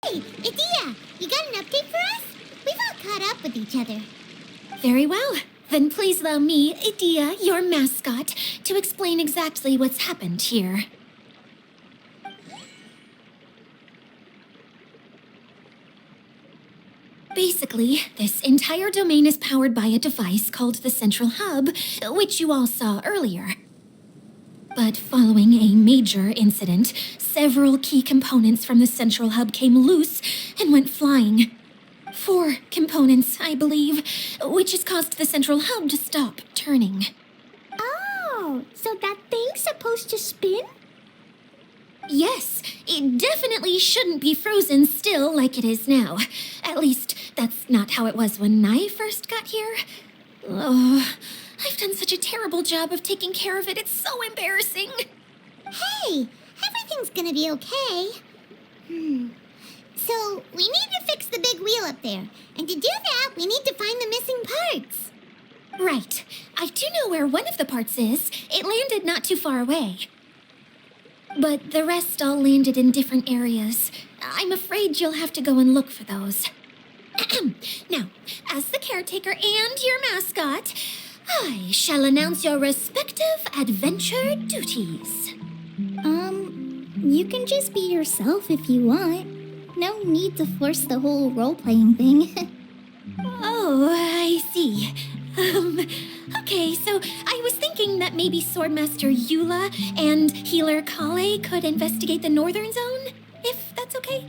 Hey, Idia, you got an update for us? We've all caught up with each other. Very well. Then please allow me, Idia, your mascot, to explain exactly what's happened here. Basically, this entire domain is powered by a device called the Central Hub, which you all saw earlier. But following a major incident, several key components from the Central Hub came loose and went flying. 4 components, I believe, which has caused the Central Hub to stop turning. Oh, so that thing's supposed to spin? Yes, it definitely shouldn't be frozen still like it is now. At least, that's not how it was when I first got here. Oh, I've done such a terrible job of taking care of it. It's so embarrassing. Hey, everything's gonna be okay. So, we need to fix the big wheel up there. And to do that, we need to find the missing parts. Right. I do know where one of the parts is. It landed not too far away. But the rest all landed in different areas. I'm afraid you'll have to go and look for those. Now, as the caretaker and your mascot, I shall announce your respective adventure duties. You can just be yourself if you want. No need to force the whole role-playing thing. Oh, I see. Okay, so I was thinking that maybe Swordmaster Eula and Healer Klee could investigate the Northern Zone, if that's okay?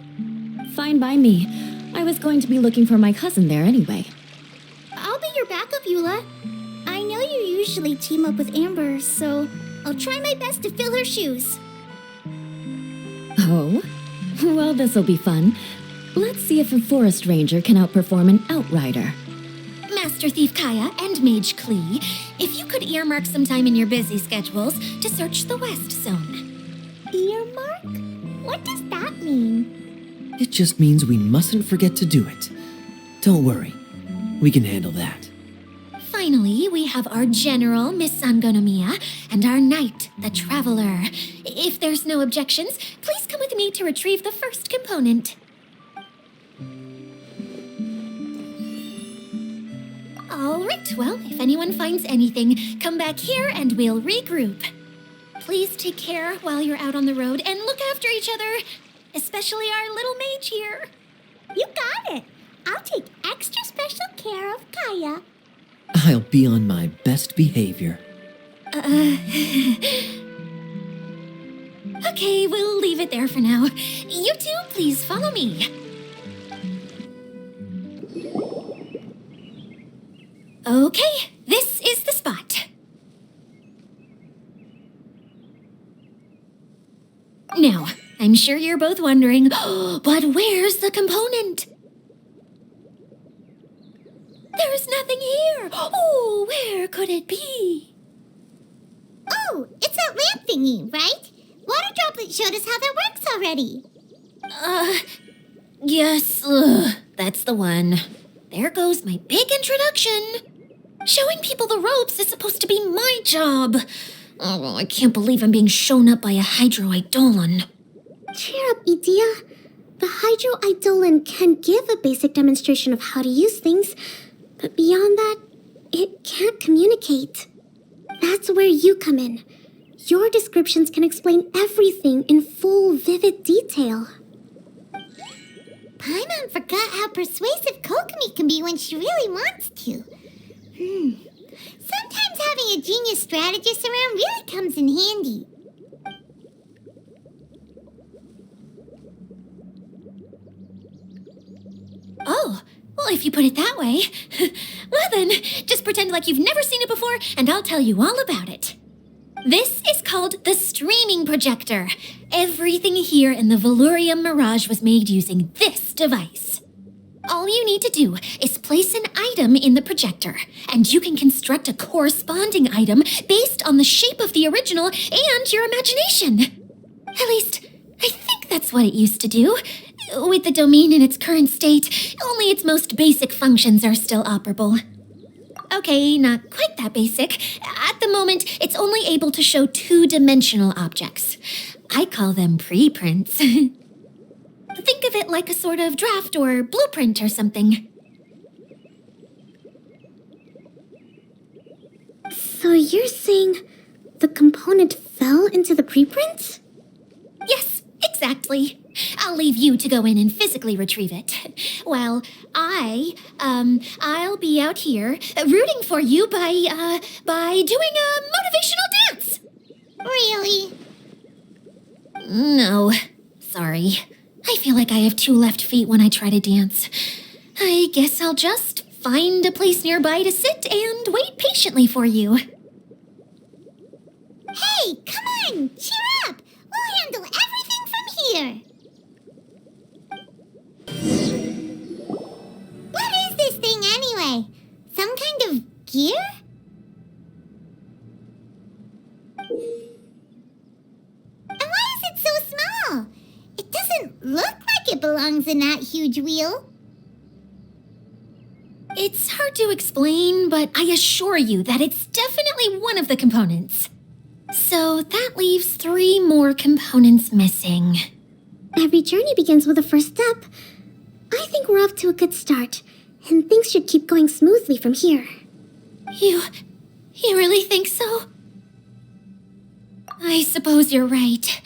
Fine by me. I was going to be looking for my cousin there anyway. I'll be your backup, Eula. I know you usually team up with Amber, so I'll try my best to fill her shoes. Oh? Well, this'll be fun. Let's see if a forest ranger can outperform an outrider. Master Thief Kaya and Mage Klee, if you could earmark some time in your busy schedules to search the West Zone. Earmark? What does that mean? It just means we mustn't forget to do it. Don't worry, we can handle that. Finally, we have our General, Miss Sangonomiya, and our Knight, the Traveler. If there's no objections, please come with me to retrieve the first component. All right, well, if anyone finds anything, come back here and we'll regroup. Please take care while you're out on the road and look after each other, especially our little mage here. You got it. I'll take extra special care of Kaya. I'll be on my best behavior. Okay, we'll leave it there for now. You two, please follow me. Okay, this is the spot. Now, I'm sure you're both wondering, but where's the component? There's nothing here. Oh, where could it be? Oh, it's that lamp thingy, right? Water Droplet showed us how that works already. Yes, that's the one. There goes my big introduction. Showing people the ropes is supposed to be my job. Oh, I can't believe I'm being shown up by a Hydro Eidolon. Cheer up, Idia. The Hydro Eidolon can give a basic demonstration of how to use things, but beyond that, it can't communicate. That's where you come in. Your descriptions can explain everything in full, vivid detail. Paimon forgot how persuasive Kokomi can be when she really wants to. Sometimes having a genius strategist around really comes in handy. Oh, well, if you put it that way. Well then, just pretend like you've never seen it before, and I'll tell you all about it. This is called the streaming projector. Everything here in the Valurium Mirage was made using this device. All you need to do is place an item in the projector, and you can construct a corresponding item based on the shape of the original and your imagination. At least, I think that's what it used to do. With the domain in its current state, only its most basic functions are still operable. Okay, not quite that basic. At the moment, it's only able to show 2-dimensional objects. I call them preprints. Think Think of it like a sort of draft or blueprint or something. So you're saying the component fell into the preprint? Yes, exactly. I'll leave you to go in and physically retrieve it. Well, I'll be out here rooting for you by doing a motivational dance. Really? No, sorry. I feel like I have 2 left feet when I try to dance. I guess I'll just find a place nearby to sit and wait patiently for you. Hey, come on! Cheer up! We'll handle everything from here! What is this thing anyway? Some kind of gear? And why is it so small? It doesn't look like it belongs in that huge wheel. It's hard to explain, but I assure you that it's definitely one of the components. So that leaves 3 more components missing. Every journey begins with a first step. I think we're off to a good start, and things should keep going smoothly from here. You really think so? I suppose you're right.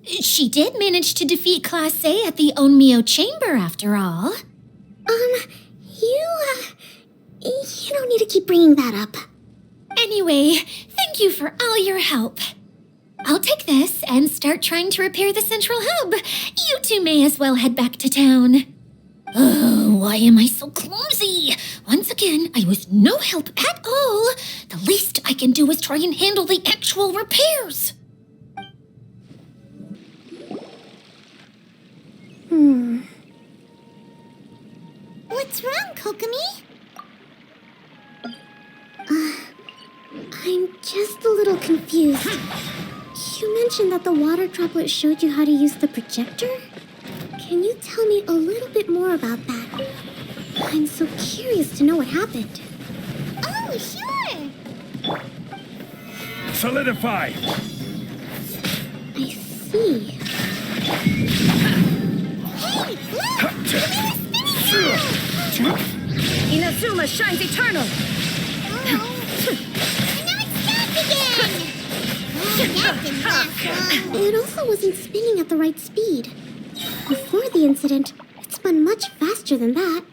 She did manage to defeat Class A at the Onmyo Chamber after all. You don't need to keep bringing that up. Anyway, thank you for all your help. I'll take this and start trying to repair the central hub. You two may as well head back to town. Oh, why am I so clumsy? Once again, I was no help at all. The least I can do is try and handle the actual repairs. What's wrong, Kokomi? I'm just a little confused. You mentioned that the water droplet showed you how to use the projector? Can you tell me a little bit more about that? I'm so curious to know what happened. Oh, sure! Solidify! I see. Hey, look! Inazuma shines eternal! It also wasn't spinning at the right speed. Before the incident, it spun much faster than that.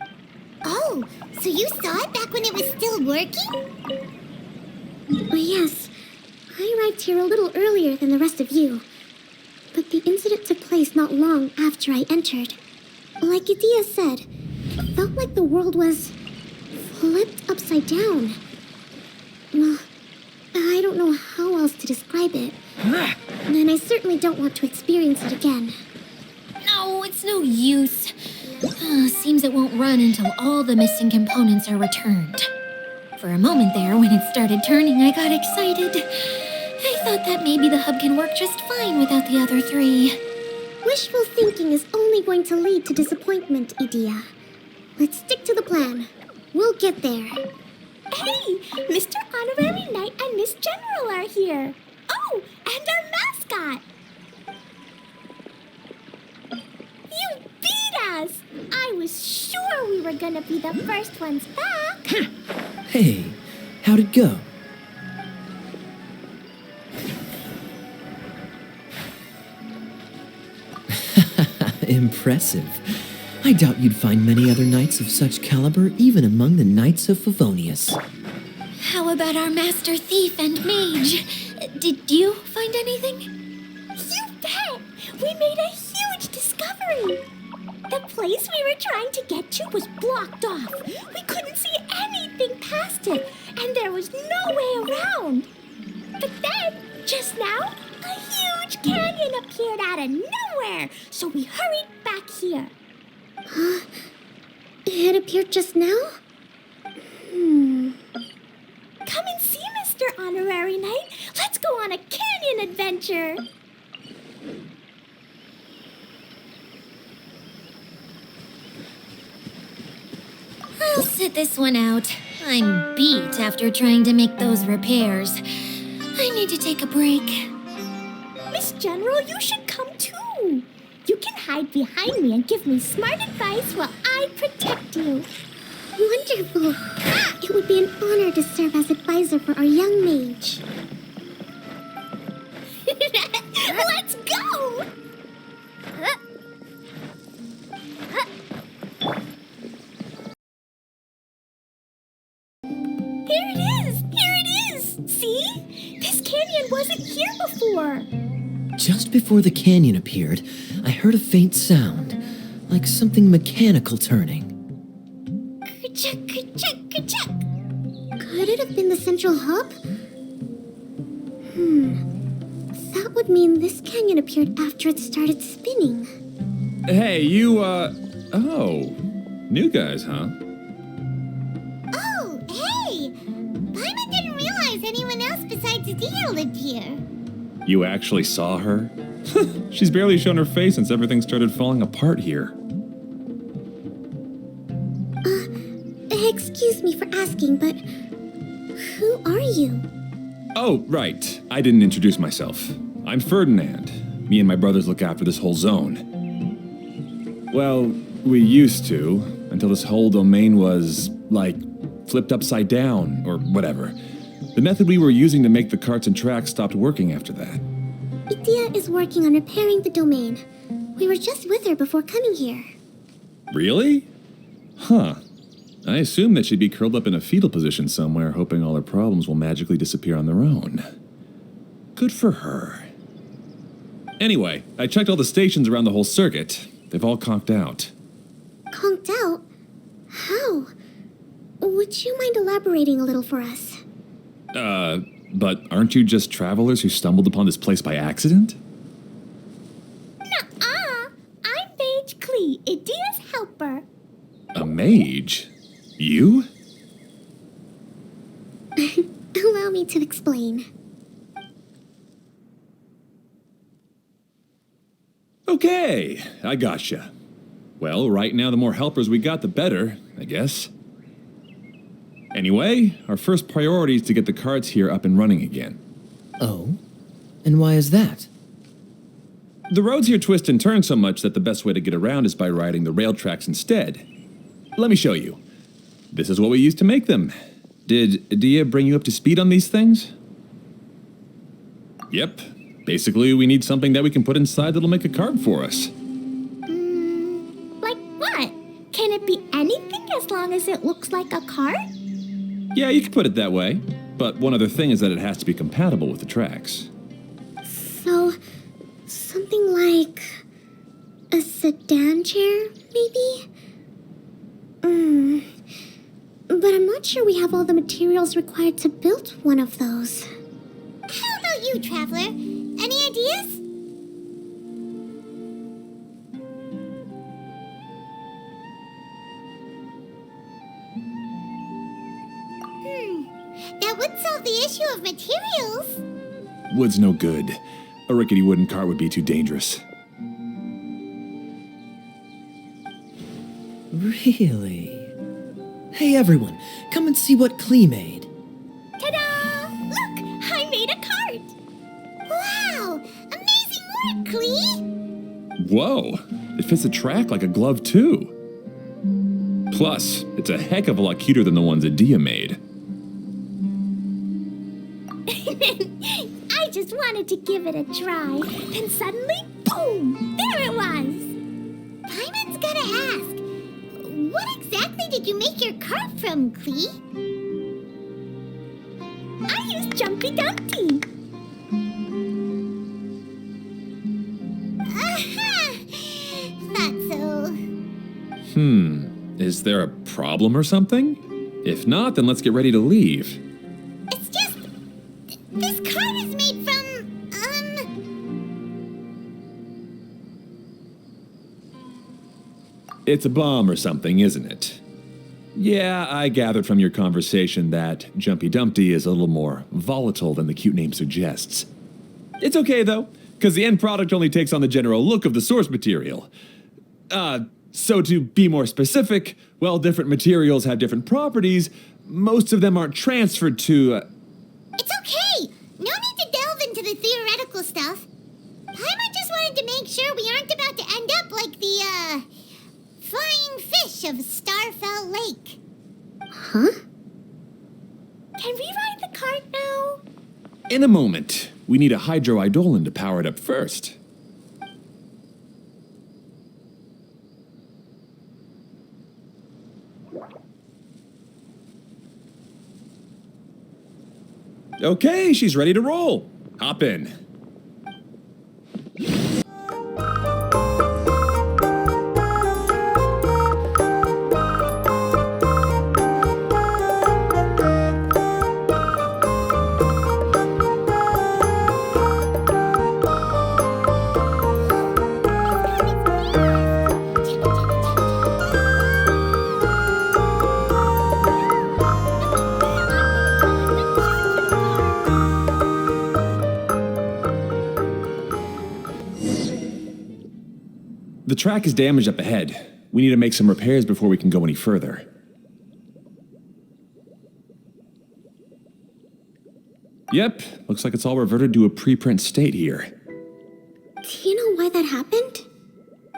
Oh, so you saw it back when it was still working? Yes. I arrived here a little earlier than the rest of you. But the incident took place not long after I entered. Like Idia said, it felt like the world was flipped upside down. Well, I don't know how else to describe it. And I certainly don't want to experience it again. No, it's no use. Seems it won't run until all the missing components are returned. For a moment there, when it started turning, I got excited. I thought that maybe the hub can work just fine without the other 3. Wishful thinking is only going to lead to disappointment, Idia. Let's stick to the plan. We'll get there. Hey, Mr. Honorary Knight and Miss General are here. Oh, and our mascot. You beat us. I was sure we were gonna be the first ones back. Hey, how'd it go? Impressive. I doubt you'd find many other knights of such caliber even among the Knights of Favonius. How about our master thief and mage? Did you find anything? You bet. We made a huge discovery. The place we were trying to get to was blocked off. We couldn't see anything past it, and there was no way around. But then, just now, a huge canyon appeared out of nowhere, so we hurried back here. It appeared just now? Come and see, Mr. Honorary Knight. Let's go on a canyon adventure. I'll sit this one out. I'm beat after trying to make those repairs. I need to take a break. Miss General, you should come too. You can hide behind me and give me smart advice while I protect you. Wonderful. It would be an honor to serve as advisor for our young mage. Let's go! Here it is! Here it is! See? This canyon wasn't here before. Just before the canyon appeared, I heard a faint sound, like something mechanical turning. Ka-chuck, ka-chuck, ka-chuck. Could it have been the central hub? That would mean this canyon appeared after it started spinning. Hey, oh. New guys, huh? Oh, hey! Paimon didn't realize anyone else besides Dia lived here. You actually saw her? She's barely shown her face since everything started falling apart here. Excuse me for asking, but who are you? Oh, right. I didn't introduce myself. I'm Ferdinand. Me and my brothers look after this whole zone. Well, we used to, until this whole domain was, like, flipped upside down, or whatever. The method we were using to make the carts and tracks stopped working after that. Idia is working on repairing the domain. We were just with her before coming here. Really? Huh. I assume that she'd be curled up in a fetal position somewhere, hoping all her problems will magically disappear on their own. Good for her. Anyway, I checked all the stations around the whole circuit. They've all conked out. Conked out? How? Would you mind elaborating a little for us? But aren't you just travelers who stumbled upon this place by accident? Nuh-uh! I'm Mage Klee, Idia's helper. A mage? You? Allow me to explain. Okay, I gotcha. Well, right now the more helpers we got, the better, I guess. Anyway, our first priority is to get the carts here up and running again. Oh? And why is that? The roads here twist and turn so much that the best way to get around is by riding the rail tracks instead. Let me show you. This is what we used to make them. Did Dia bring you up to speed on these things? Yep. Basically, we need something that we can put inside that'll make a cart for us. Like what? Can it be anything as long as it looks like a cart? Yeah, you could put it that way. But one other thing is that it has to be compatible with the tracks. So, something like a sedan chair, maybe? But I'm not sure we have all the materials required to build one of those. How about you, Traveler? Any ideas? That would solve the issue of materials. Wood's no good. A rickety wooden cart would be too dangerous. Really? Hey everyone, come and see what Klee made. Ta-da! Look, I made a cart. Wow! Amazing work, Klee! Whoa! It fits the track like a glove, too. Plus, it's a heck of a lot cuter than the ones that Dia made. I just wanted to give it a try. Then suddenly, boom! There it was! Paimon's gonna ask, what exactly did you make your cart from, Klee? I used Jumpy Dumpty. Aha! Thought so. Is there a problem or something? If not, then let's get ready to leave. It's just... this cart is made from, It's a bomb or something, isn't it? Yeah, I gathered from your conversation that Jumpy Dumpty is a little more volatile than the cute name suggests. It's okay, though, because the end product only takes on the general look of the source material. So to be more specific, while different materials have different properties, most of them aren't transferred to, It's okay! No need to delve into the theoretical stuff. Paimon just just wanted to make sure we aren't about to end up like the, flying fish of Starfell Lake. Huh? Can we ride the cart now? In a moment. We need a hydroidolin to power it up first. Okay, she's ready to roll. Hop in. The track is damaged up ahead. We need to make some repairs before we can go any further. Yep, looks like it's all reverted to a preprint state here. Do you know why that happened?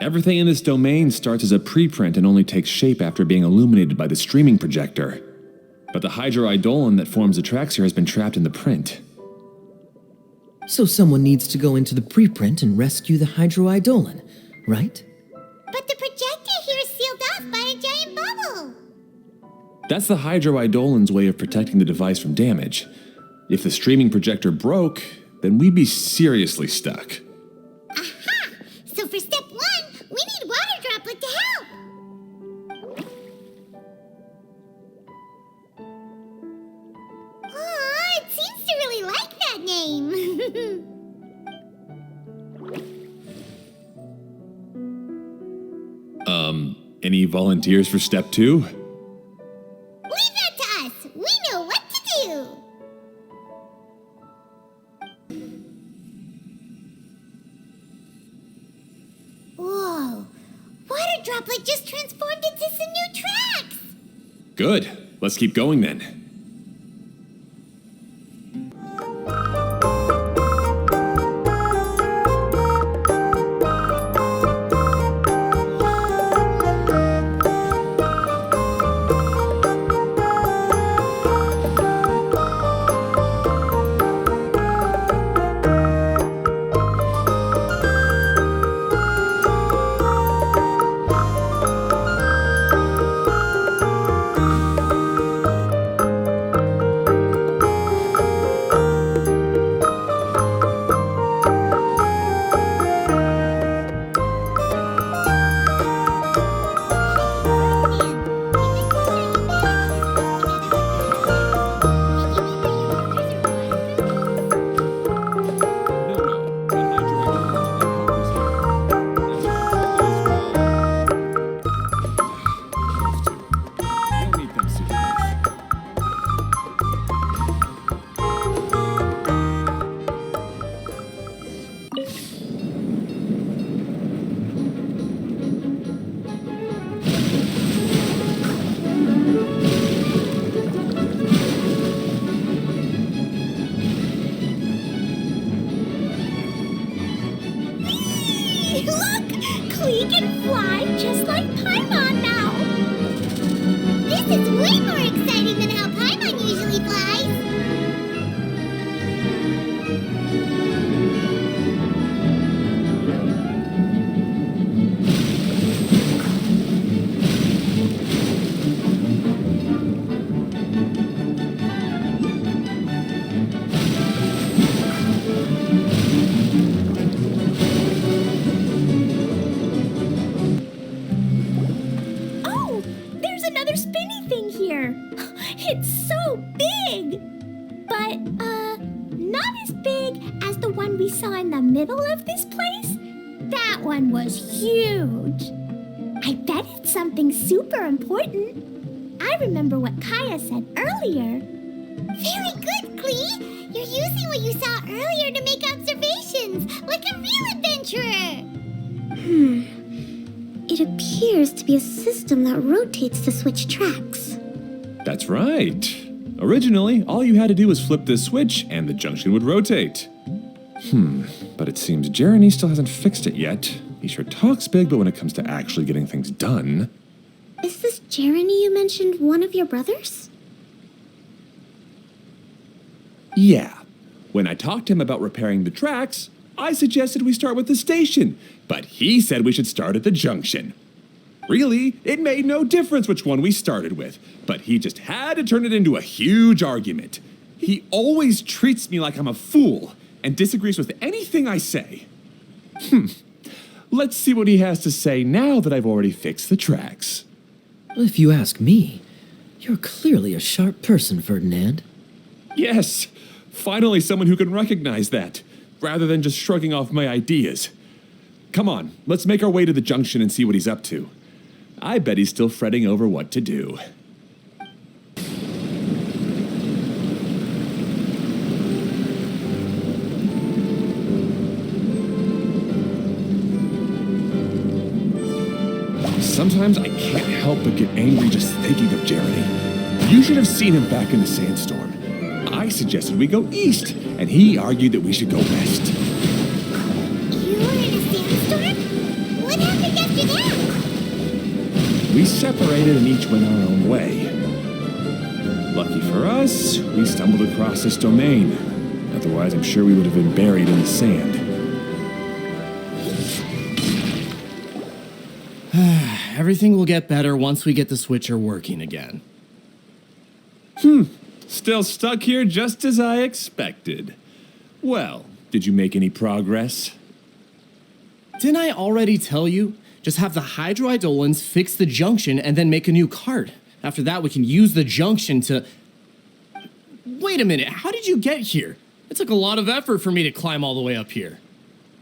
Everything in this domain starts as a preprint and only takes shape after being illuminated by the streaming projector. But the hydroidolin that forms the tracks here has been trapped in the print. So someone needs to go into the preprint and rescue the hydroidolin, right? But the projector here is sealed off by a giant bubble. That's the hydroidolin's way of protecting the device from damage. If the streaming projector broke, then we'd be seriously stuck. Aha! So for step 1, we need Water Droplet to help. Aw, it seems to really like that name. Any volunteers for step 2? Leave that to us. We know what to do. Whoa. Water Droplet just transformed into some new tracks. Good. Let's keep going then. Look! Klee can fly just like Paimon now! This is way more exciting than how Paimon usually flies! Oh, there's another spinny thing here. It's so big. But, not as big as the one we saw in the middle of this place. That one was huge. I bet it's something super important. I remember what Kaya said earlier. Very good, Klee. You're using what you saw earlier to make observations, like a real adventurer. It appears to be a system that rotates to switch tracks. That's right. Originally, all you had to do was flip this switch and the junction would rotate. But But it seems Jeremy still hasn't fixed it yet. He sure talks big, but when it comes to actually getting things done... Is this Jeremy you mentioned one of your brothers? Yeah. When I talked to him about repairing the tracks, I suggested we start with the station, but he said we should start at the junction. Really, it made no difference which one we started with, but he just had to turn it into a huge argument. He always treats me like I'm a fool and disagrees with anything I say. Let's see what he has to say now that I've already fixed the tracks. If you ask me, you're clearly a sharp person, Ferdinand. Yes, finally someone who can recognize that, rather than just shrugging off my ideas. Come on, let's make our way to the junction and see what he's up to. I bet he's still fretting over what to do. Sometimes I can't help but get angry just thinking of Jeremy. You should have seen him back in the sandstorm. I suggested we go east, and he argued that we should go west. You were in a sandstorm? What happened after that? We separated and each went our own way. Lucky for us, we stumbled across this domain. Otherwise, I'm sure we would have been buried in the sand. Everything will get better once we get the switcher working again. Still stuck here just as I expected. Well, did you make any progress? Didn't I already tell you? Just have the hydroidolins fix the junction and then make a new cart. After that, we can use the junction to... Wait a minute, how did you get here? It took a lot of effort for me to climb all the way up here.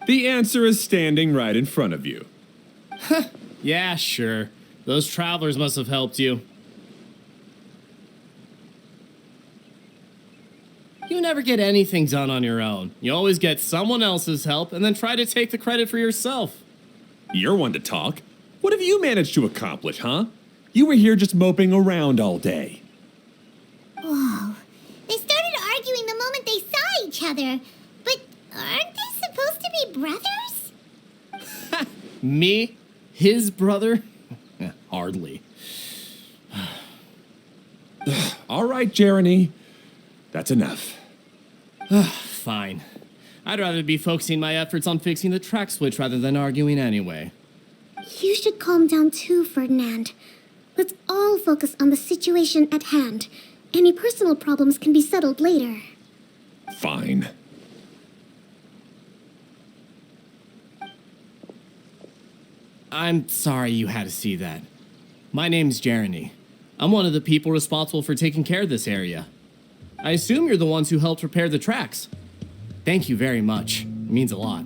The answer is standing right in front of you. Yeah, sure. Those travelers must have helped you. You never get anything done on your own. You always get someone else's help and then try to take the credit for yourself. You're one to talk. What have you managed to accomplish, huh? You were here just moping around all day. Whoa. They started arguing the moment they saw each other. But aren't they supposed to be brothers? Me? His brother? Hardly. All right, Jeremy. That's enough. Fine. I'd rather be focusing my efforts on fixing the track switch rather than arguing anyway. You should calm down too, Ferdinand. Let's all focus on the situation at hand. Any personal problems can be settled later. Fine. I'm sorry you had to see that. My name's Jeremy. I'm one of the people responsible for taking care of this area. I assume you're the ones who helped repair the tracks. Thank you very much. It means a lot.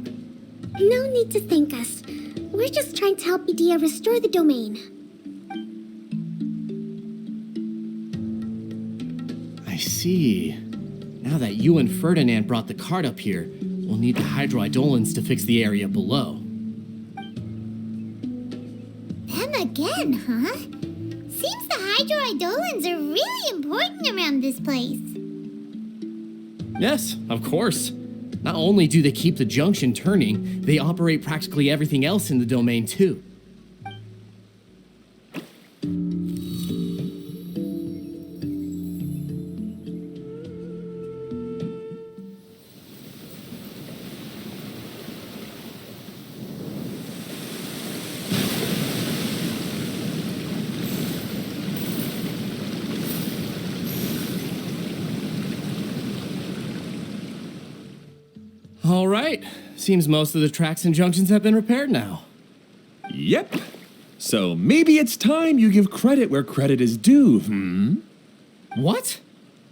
No need to thank us. We're just trying to help Idea restore the domain. I see. Now that you and Ferdinand brought the cart up here, we'll need the hydroidolins to fix the area below. Them again, huh? Seems the hydroidolins are really important around this place. Yes, of course. Not only do they keep the junction turning, they operate practically everything else in the domain too. All right. Seems most of the tracks and junctions have been repaired now. Yep. So maybe it's time you give credit where credit is due, What?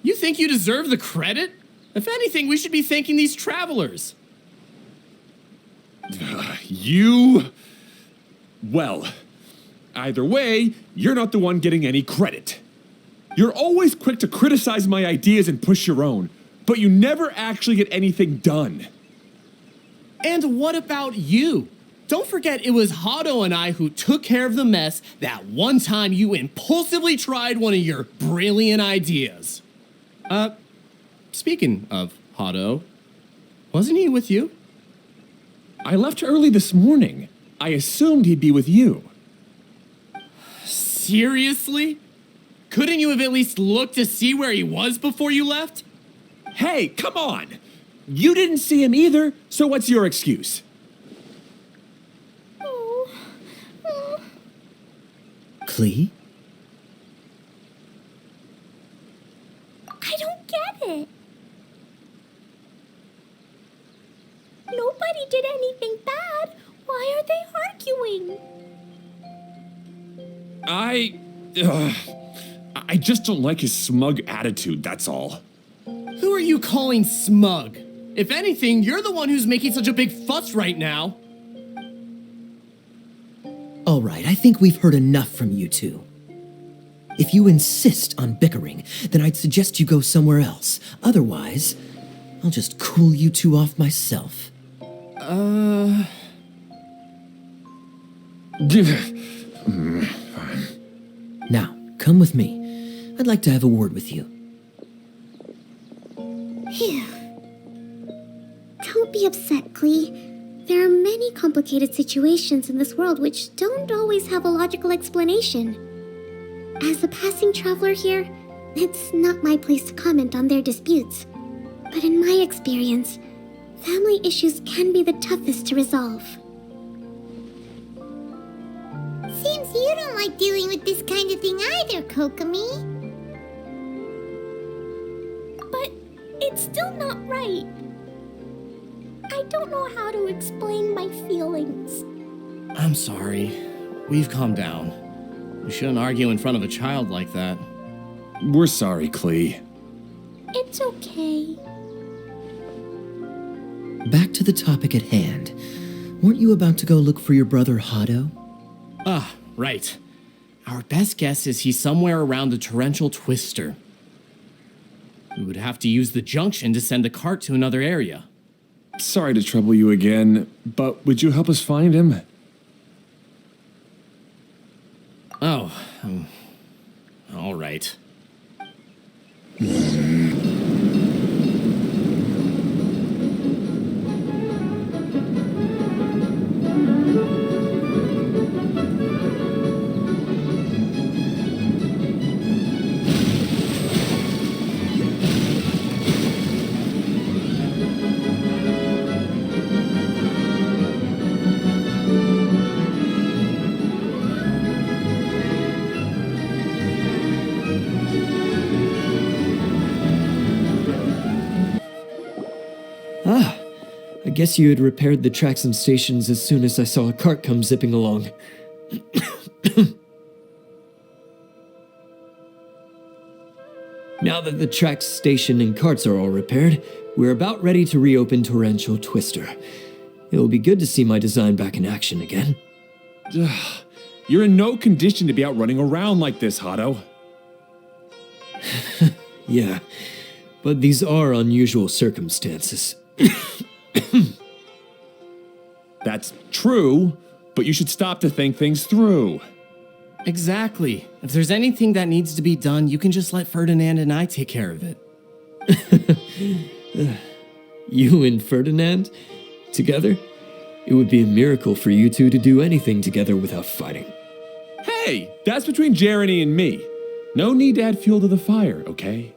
You think you deserve the credit? If anything, we should be thanking these travelers. Well, either way, you're not the one getting any credit. You're always quick to criticize my ideas and push your own, but you never actually get anything done. And what about you? Don't forget it was Hado and I who took care of the mess that one time you impulsively tried one of your brilliant ideas. Speaking of Hado, wasn't he with you? I left early this morning. I assumed he'd be with you. Seriously? Couldn't you have at least looked to see where he was before you left? Hey, come on! You didn't see him either, so what's your excuse? Klee? I don't get it. Nobody did anything bad. Why are they arguing? I just don't like his smug attitude, that's all. Who are you calling smug? If anything, you're the one who's making such a big fuss right now. All right, I think we've heard enough from you two. If you insist on bickering, then I'd suggest you go somewhere else. Otherwise, I'll just cool you two off myself. Now, come with me. I'd like to have a word with you. Phew. Don't be upset, Klee. There are many complicated situations in this world which don't always have a logical explanation. As a passing traveler here, it's not my place to comment on their disputes. But in my experience, family issues can be the toughest to resolve. Seems you don't like dealing with this kind of thing either, Kokomi. But it's still not right. I don't know how to explain my feelings. I'm sorry. We've calmed down. We shouldn't argue in front of a child like that. We're sorry, Klee. It's okay. Back to the topic at hand. Weren't you about to go look for your brother Hado? Ah, right. Our best guess is he's somewhere around the torrential twister. We would have to use the junction to send the cart to another area. Sorry to trouble you again, but would you help us find him? Oh, all right. I guess you had repaired the tracks and stations as soon as I saw a cart come zipping along. Now that the tracks, station, and carts are all repaired, we're about ready to reopen Torrential Twister. It'll be good to see my design back in action again. You're in no condition to be out running around like this, Hado. Yeah, but these are unusual circumstances. That's true, but you should stop to think things through. Exactly. If there's anything that needs to be done, you can just let Ferdinand and I take care of it. You and Ferdinand? Together? It would be a miracle for you two to do anything together without fighting. Hey, that's between Jeremy and me. No need to add fuel to the fire, okay?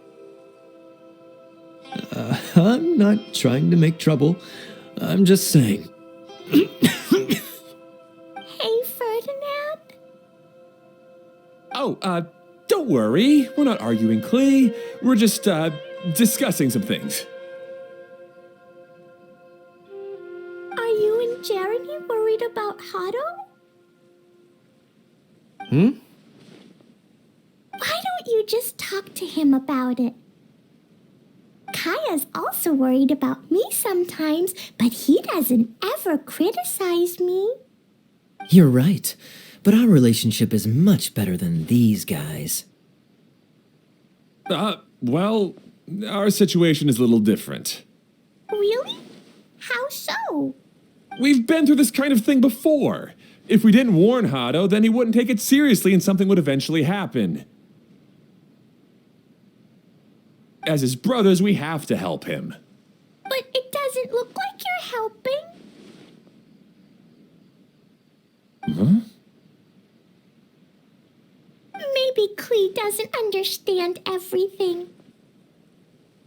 I'm not trying to make trouble. I'm just saying. Hey, Ferdinand? Oh, don't worry. We're not arguing, Klee. We're just, discussing some things. Are you and Jeremy worried about Hado? Why don't you just talk to him about it? Kaya's also worried about me sometimes, but he doesn't ever criticize me. You're right, but our relationship is much better than these guys. Well, our situation is a little different. Really? How so? We've been through this kind of thing before. If we didn't warn Hado, then he wouldn't take it seriously and something would eventually happen. As his brothers, we have to help him. But it doesn't look like you're helping. Maybe Klee doesn't understand everything.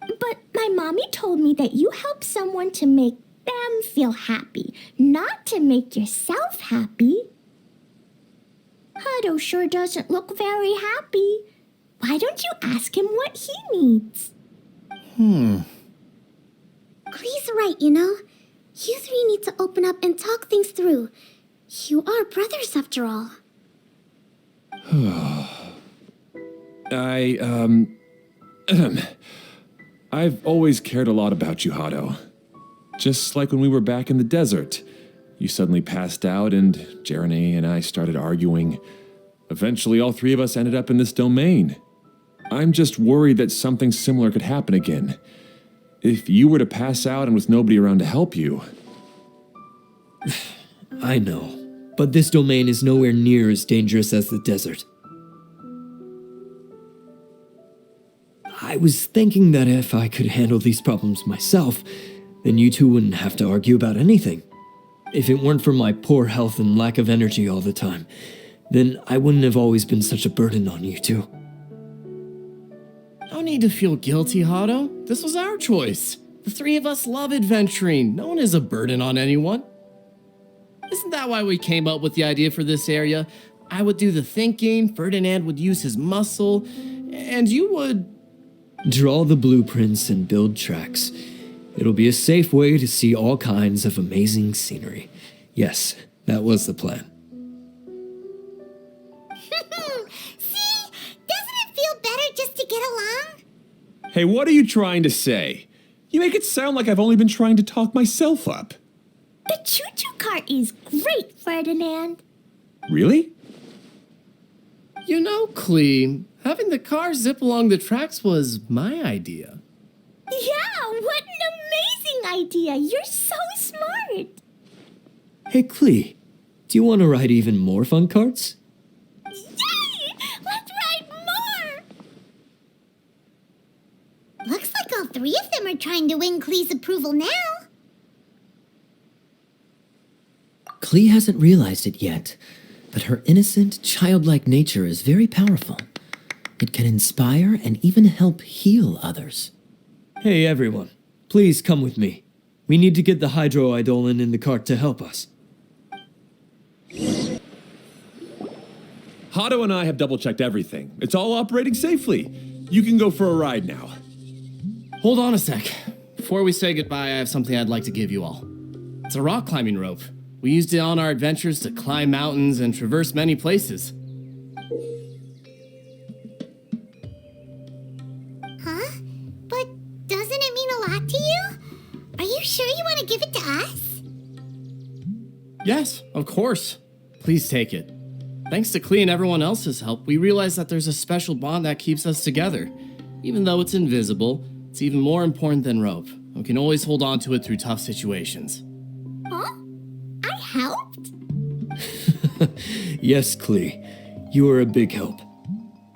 But my mommy told me that you help someone to make them feel happy, not to make yourself happy. Hado sure doesn't look very happy. Why don't you ask him what he needs? Klee's right, you know. You three need to open up and talk things through. You are brothers after all. I've always cared a lot about you, Hado. Just like when we were back in the desert. You suddenly passed out and Jerene and I started arguing. Eventually, all three of us ended up in this domain. I'm just worried that something similar could happen again. If you were to pass out and with nobody around to help you. I know, but this domain is nowhere near as dangerous as the desert. I was thinking that if I could handle these problems myself, then you two wouldn't have to argue about anything. If it weren't for my poor health and lack of energy all the time, then I wouldn't have always been such a burden on you two. No need to feel guilty, Hado. This was our choice. The three of us love adventuring. No one is a burden on anyone. Isn't that why we came up with the idea for this area? I would do the thinking, Ferdinand would use his muscle, and you would... Draw the blueprints and build tracks. It'll be a safe way to see all kinds of amazing scenery. Yes, that was the plan. See? Doesn't it feel better just to get along? Hey, what are you trying to say? You make it sound like I've only been trying to talk myself up. The choo-choo cart is great, Ferdinand. Really? You know, Klee, having the car zip along the tracks was my idea. Yeah, what an amazing idea. You're so smart. Hey, Klee, do you want to ride even more fun carts? Yay! Let's ride more! Looks like all three of them are trying to win Klee's approval now. Klee hasn't realized it yet, but her innocent, childlike nature is very powerful. It can inspire and even help heal others. Hey, everyone. Please come with me. We need to get the Hydro Eidolon in the cart to help us. Hado and I have double-checked everything. It's all operating safely. You can go for a ride now. Hold on a sec. Before we say goodbye, I have something I'd like to give you all. It's a rock climbing rope. We used it on our adventures to climb mountains and traverse many places. Huh? But doesn't it mean a lot to you? Are you sure you want to give it to us? Yes, of course. Please take it. Thanks to Klee and everyone else's help, we realized that there's a special bond that keeps us together. Even though it's invisible, it's even more important than rope. We can always hold on to it through tough situations. Huh? I helped? Yes, Klee. You are a big help.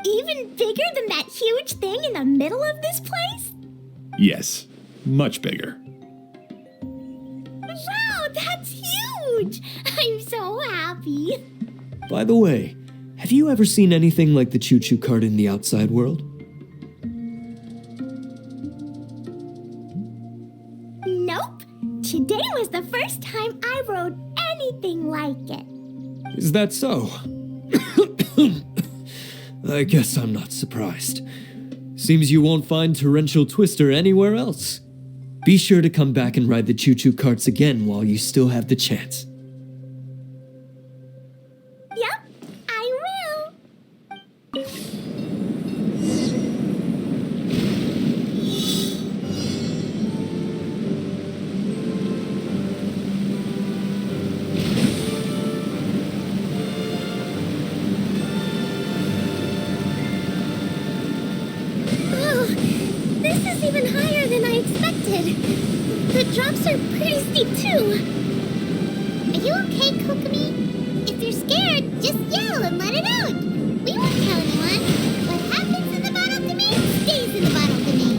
Even bigger than that huge thing in the middle of this place? Yes, much bigger. Wow, that's huge! I'm so happy. By the way, have you ever seen anything like the choo-choo cart in the outside world? Nope. Today was the first time I rode anything like it. Is that so? I guess I'm not surprised. Seems you won't find Torrential Twister anywhere else. Be sure to come back and ride the choo-choo carts again while you still have the chance. Yep, I will. Oh, this is even higher than I expected. The drops are pretty steep too. Are you okay, Kokomi? If you're scared, just yell and let it out. We won't tell anyone. What happens in the bottle domain stays in the bottle domain.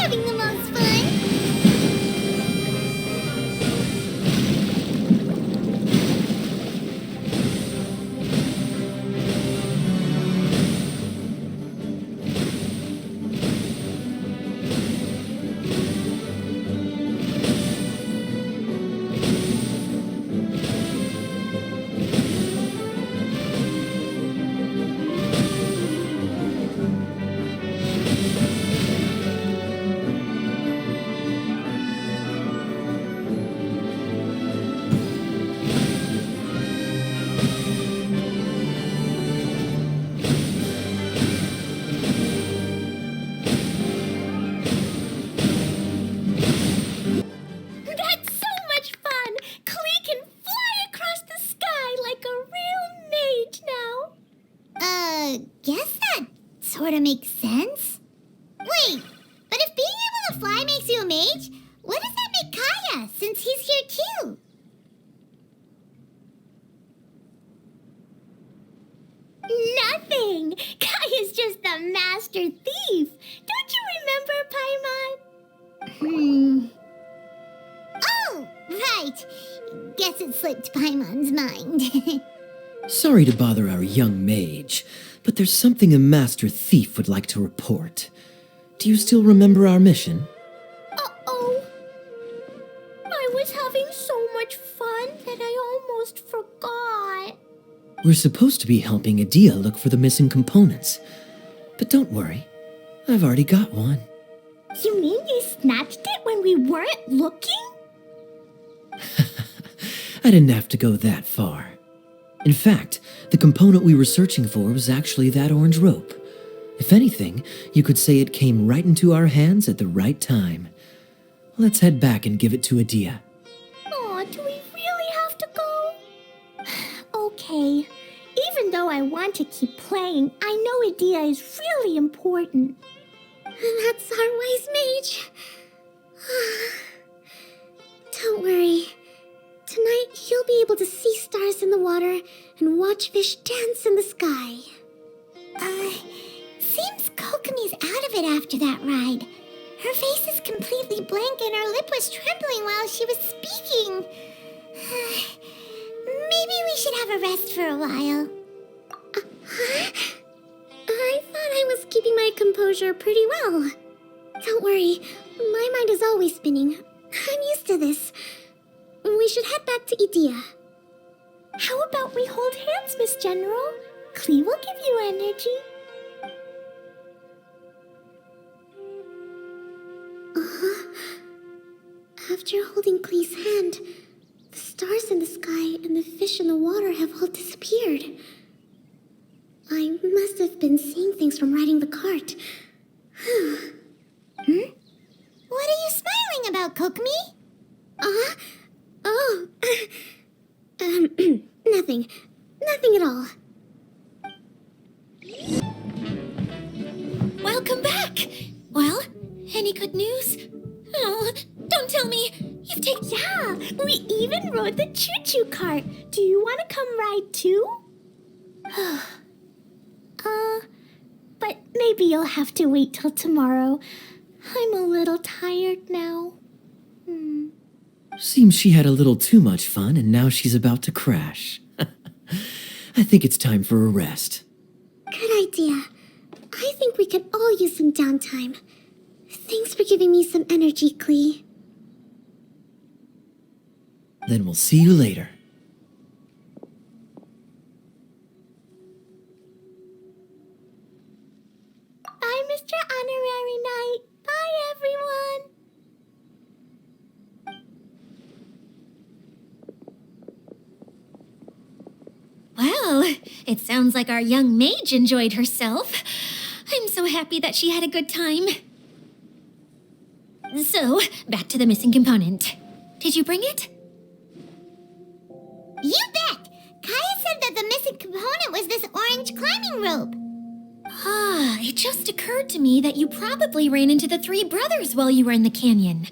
having the most fun. That's so much fun! Klee can fly across the sky like a real mage now. Guess that sorta makes sense. Wait, but if being able to fly makes you a mage, what does that make Kaya, since he's here too? Nothing! Kaya's just the master thief! Don't you remember, Paimon? Oh, right. Guess it slipped Paimon's mind. Sorry to bother our young mage, but there's something a master thief would like to report. Do you still remember our mission? Uh-oh. I was having so much fun that I almost forgot. We're supposed to be helping Adia look for the missing components. But don't worry, I've already got one. You mean you snatched it when we weren't looking? I didn't have to go that far. In fact, the component we were searching for was actually that orange rope. If anything, you could say it came right into our hands at the right time. Let's head back and give it to Adia. Aw, do we really have to go? Okay. Even though I want to keep playing, I know Adia is really important. That's our wise mage. Don't worry. Tonight, he'll be able to see stars in the water and watch fish dance in the sky. Seems Kokomi's out of it after that ride. Her face is completely blank and her lip was trembling while she was speaking. Maybe we should have a rest for a while. I thought I was keeping my composure pretty well. Don't worry, my mind is always spinning. I'm used to this. We should head back to Idia. How about we hold hands, Miss General? Klee will give you energy. After holding Klee's hand, the stars in the sky and the fish in the water have all disappeared. I must have been seeing things from riding the cart. What are you smiling about, Kokomi? Oh. Nothing. Nothing at all. Welcome back! Well, any good news? Oh, don't tell me! You've taken... Yeah, we even rode the choo-choo cart. Do you want to come ride too? But maybe you'll have to wait till tomorrow. I'm a little tired now. Seems she had a little too much fun and now she's about to crash. I think it's time for a rest. Good idea. I think we could all use some downtime. Thanks for giving me some energy, Klee. Then we'll see you later. Bye, Mr. Honorary Knight. Bye, everyone. Well, it sounds like our young mage enjoyed herself. I'm so happy that she had a good time. So, back to the missing component. Did you bring it? You bet! Kaya said that the missing component was this orange climbing rope. Ah, it just occurred to me that you probably ran into the three brothers while you were in the canyon.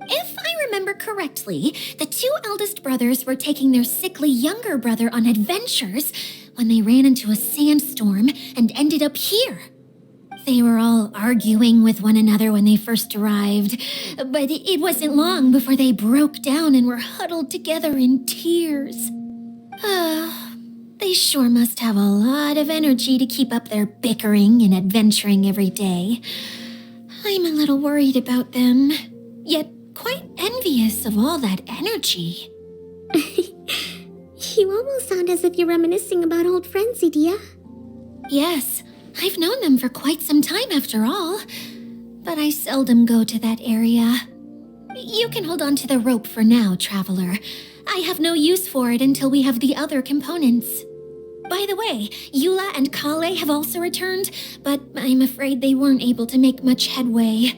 If I remember correctly, the two eldest brothers were taking their sickly younger brother on adventures when they ran into a sandstorm and ended up here. They were all arguing with one another when they first arrived, but it wasn't long before they broke down and were huddled together in tears. They sure must have a lot of energy to keep up their bickering and adventuring every day. I'm a little worried about them, yet quite envious of all that energy. You almost sound as if you're reminiscing about old friends, Idia. Yes, I've known them for quite some time after all, but I seldom go to that area. You can hold on to the rope for now, Traveler. I have no use for it until we have the other components. By the way, Eula and Klee have also returned, but I'm afraid they weren't able to make much headway.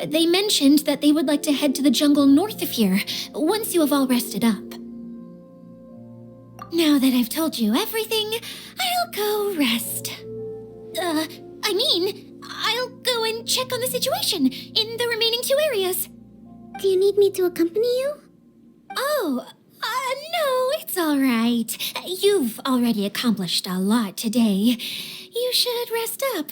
They mentioned that they would like to head to the jungle north of here, once you have all rested up. Now that I've told you everything, I'll go rest. I'll go and check on the situation in the remaining 2 areas. Do you need me to accompany you? Oh, no, it's all right. You've already accomplished a lot today. You should rest up.